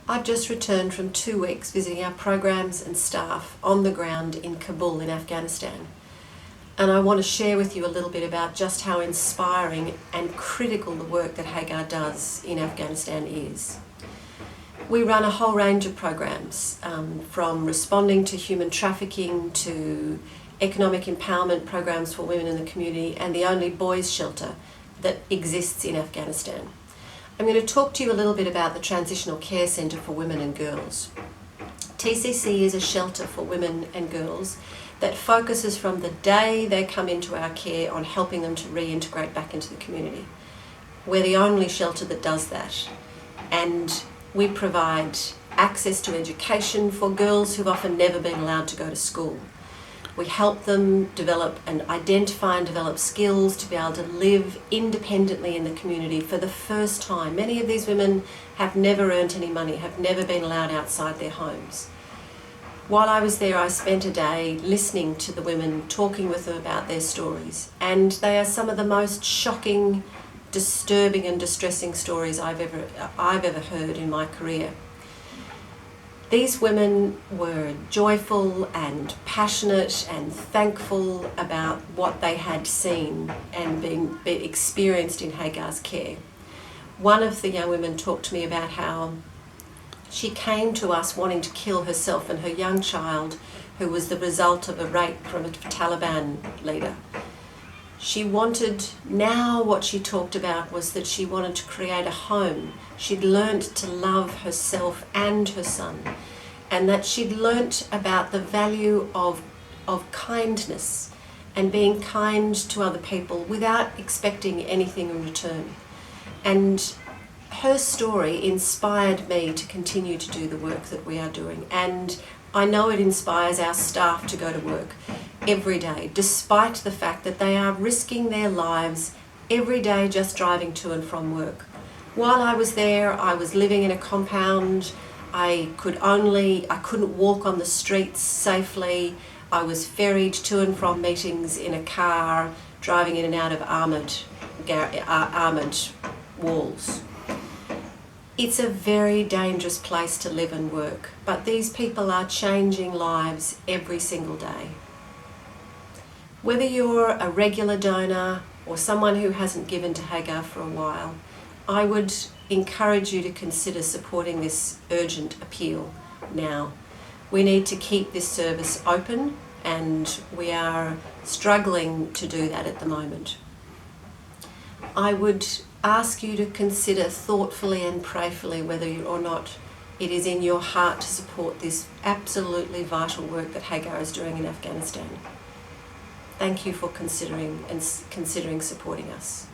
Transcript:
I've just returned from 2 weeks visiting our programs and staff on the ground in Kabul in Afghanistan. And I want to share with you a little bit about just how inspiring and critical the work that Hagar does in Afghanistan is. We run a whole range of programs, from responding to human trafficking to economic empowerment programs for women in the community, and the only boys' shelter that exists in Afghanistan. I'm going to talk to you a little bit about the Transitional Care Centre for Women and Girls. TCC is a shelter for women and girls that focuses from the day they come into our care on helping them to reintegrate back into the community. We're the only shelter that does that. And we provide access to education for girls who've often never been allowed to go to school. We help them develop and identify and develop skills to be able to live independently in the community for the first time. Many of these women have never earned any money, have never been allowed outside their homes. While I was there, I spent a day listening to the women, talking with them about their stories, and they are some of the most shocking, disturbing and distressing stories I've ever heard in my career. These women were joyful and passionate and thankful about what they had seen and been experienced in Hagar's care. One of the young women talked to me about how she came to us wanting to kill herself and her young child, who was the result of a rape from a Taliban leader. She wanted, now what she talked about was that she wanted to create a home. She'd learnt to love herself and her son, and that she'd learnt about the value of kindness and being kind to other people without expecting anything in return. And her story inspired me to continue to do the work that we are doing, and I know it inspires our staff to go to work every day, despite the fact that they are risking their lives every day just driving to and from work. While I was there, I was living in a compound. I couldn't walk on the streets safely. I was ferried to and from meetings in a car, driving in and out of armoured walls. It's a very dangerous place to live and work, but these people are changing lives every single day. Whether you're a regular donor or someone who hasn't given to Hagar for a while, I would encourage you to consider supporting this urgent appeal now. We need to keep this service open, and we are struggling to do that at the moment. I would ask you to consider thoughtfully and prayerfully whether or not it is in your heart to support this absolutely vital work that Hagar is doing in Afghanistan. Thank you for considering supporting us.